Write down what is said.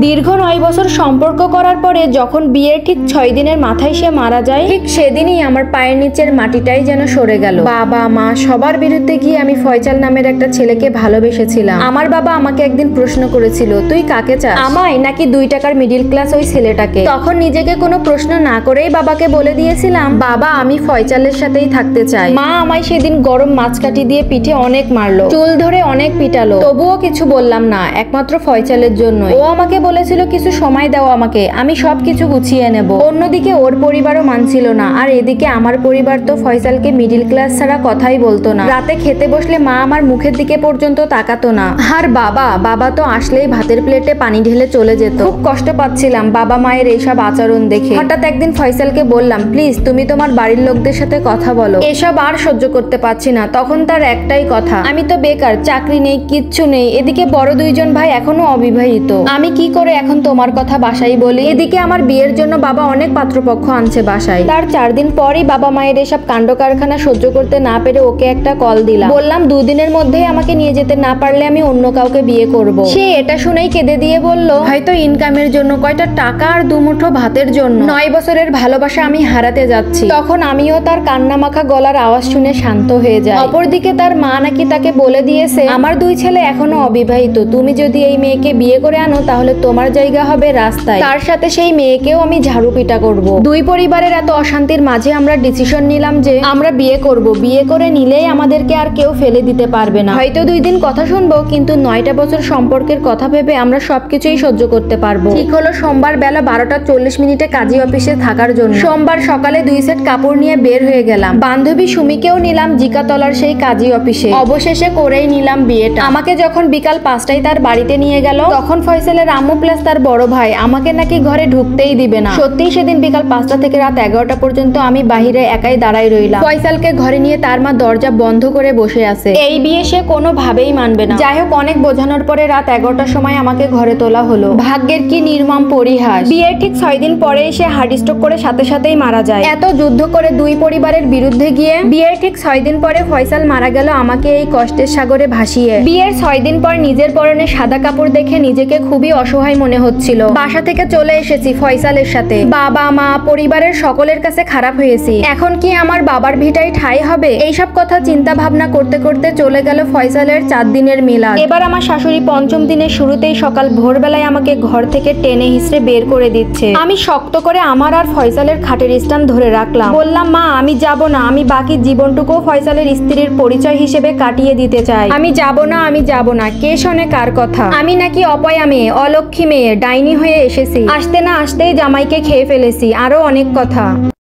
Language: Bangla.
দীর্ঘ 9 বছর সম্পর্ক করার পরে যখন বিয়ের ঠিক 6 দিনের মাথায় সে মারা যায়, ঠিক সেদিনই আমার পায়ের নিচের মাটিটাই যেন সরে গেল। বাবা মা সবার বিরুদ্ধে গিয়ে আমি ফয়সাল নামের একটা ছেলেকে ভালোবেসেছিলাম। আমার বাবা আমাকে একদিন প্রশ্ন করেছিল, তুই কাকে চাস, আমায় নাকি 2 টাকার মিডিল ক্লাস ওই ছেলেটাকে? তখন নিজেকে কোনো প্রশ্ন না করেই বাবাকে বলে দিয়েছিলাম, বাবা আমি ফয়সালের সাথেই থাকতে চাই। মা আমায় সেদিন গরম মাছকাঠি দিয়ে পিঠে অনেক মারলো, চুল ধরে অনেক পিটালো, তবুও কিছু বললাম না, একমাত্র ফয়সালের জন্য। ও আমাকে বলেছিল কিছু সময় দাও আমাকে, আমি সবকিছু গুছিয়ে নেব। অন্যদিকে ওর পরিবারও মানছিল না, আর এদিকে আমার পরিবার তো ফয়সালকে মিডিল ক্লাস ছাড়া কথাই বলতো না। রাতে খেতে বসলে মা আমার মুখের দিকে পর্যন্ত তাকাতো না। আর বাবা তো আসলেই ভাতের প্লেটে পানি ঢেলে চলে যেত। খুব কষ্ট পাচ্ছিলাম বাবা মায়ের এইসব আচরণ দেখে। হঠাৎ একদিন ফয়সালকে বললাম, প্লিজ তুমি তোমার বাড়ির লোকদের সাথে কথা বলো, এসব আর সহ্য করতে পারছি না। তখন তার একটাই কথা, আমি তো বেকার, চাকরি নেই, কিচ্ছু নেই। এদিকে বড় 2 জন ভাই এখনো অবিবাহিত, আমি কি করে এখন তোমার কথা বাসায় বলি? এদিকে আমার বিয়ের জন্য বাবা অনেক পাত্রপক্ষ আনছে বাসায়। তার 4 দিন পরই বাবা মায়ের এসব কাণ্ড কারখানা সহ্য করতে না পেরে ওকে একটা কল দিলাম। বললাম 2 দিনের মধ্যেই আমাকে নিয়ে যেতে না পারলে আমি অন্য কাউকে বিয়ে করব। সে এটা শুনেই কেঁদে দিয়ে বলল, হয়তো ইনকামের জন্য, কয়টা টাকা আর 2 মুঠো ভাতের জন্য 9 বছরের ভালোবাসা আমি হারাতে যাচ্ছি। তখন আমিও তার কান্নামাখা গলার আওয়াজ শুনে শান্ত হয়ে যাই। অপরদিকে তার মা নাকি তাকে বলে দিয়েছে, আমার 2 ছেলে এখনো অবিবাহিত, তুমি যদি এই মেয়েকে বিয়ে করে আনো তাহলে তোমার জায়গা হবে রাস্তায়, তার সাথে সেই মেয়েকেও আমি ঝাড়ু পিটা করব। 2 পরিবারের এত অশান্তির মাঝে আমরা ডিসিশন নিলাম যে আমরা বিয়ে করব। বিয়ে করে নিলেই আমাদেরকে আর কেউ ফেলে দিতে পারবে না। হয়তো 2 দিন কথা শুনবো, কিন্তু 9টা বছর সম্পর্কের কথা ভেবে আমরা সবকিছুই সহ্য করতে পারবো। ঠিক হলো সোমবার বেলা 12:40 কাজী অফিসে থাকার জন্য। সোমবার সকালে 2 সেট কাপড় নিয়ে বের হয়ে গেলাম। বান্ধবী সুমিকেও নিলাম জিকাতলার সেই কাজী অফিসে। অবশেষে করেই নিলাম বিয়েটা। আমাকে যখন বিকাল 5টায় তার বাড়িতে নিয়ে গেল, তখন ফয়সালের আম্মু প্লাস তার বড় ভাই আমাকে নাকি ঘরে ঢুকতেই দিবে না। সত্যিই সেদিন বিকাল 5টা থেকে রাত 11টা পর্যন্ত আমি বাহিরে একাই দাঁড়াই রইলাম। ফয়সালকে ঘরে নিয়ে তার মা দরজা বন্ধ করে বসে আছে। এই বিয়ে সে কোনোভাবেই মানবে না। যাই হোক, অনেক বোঝানোর পরে রাত 11টার সময় আমাকে ঘরে তোলা হলো। ভাগ্যের কি নির্মম পরিহাস, বিয়ের ঠিক 6 দিন পরেই সে হার্ট স্ট্রোক করে সাথেই মারা যায়। এত যুদ্ধ করে 2 পরিবারের বিরুদ্ধে গিয়ে বিয়ের ঠিক 6 দিন পরে ফয়সাল মারা গেল আমাকে এই কষ্টের সাগরে ভাসিয়ে। বিয়ের 6 দিন পর নিজের পরনে সাদা কাপড় দেখে নিজেকে খুবই অসহায় মনে হচ্ছিল। বাসা থেকে চলে এসেছি ফয়সালের সাথে। বাবা মা পরিবারের সকলের কাছে খারাপ হয়েছি। এখন কি আমার বাবার ভিটায় ঠাঁই হবে? এইসব কথা চিন্তা ভাবনা করতে করতে চলে গেল ফয়সালের 4 দিনের মিলাদ। এবার আমার শাশুড়ি 5ম দিনের শুরুতেই সকাল ভোরবেলায় আমাকে ঘর থেকে টেনে হিসড়ে বের করে দিচ্ছে। আমি শক্ত করে আমার আর ফয়সালের খাটের স্ট্যান্ড ধরে রাখলাম। বললাম, মা আমি যাব না, আমি বাকি জীবনটুকু ফয়সালের স্ত্রীর পরিচয় হিসেবে কাটিয়ে দিতে চাই। আমি যাব না, কে শোনে কার কথা? আমি নাকি অপয়া মেয়ে, অলক্ষী মেয়ে, ডাইনি হয়ে এসেছি। আসতে না আসতেই জামাইকে খেয়ে ফেলেছি, আরো অনেক কথা।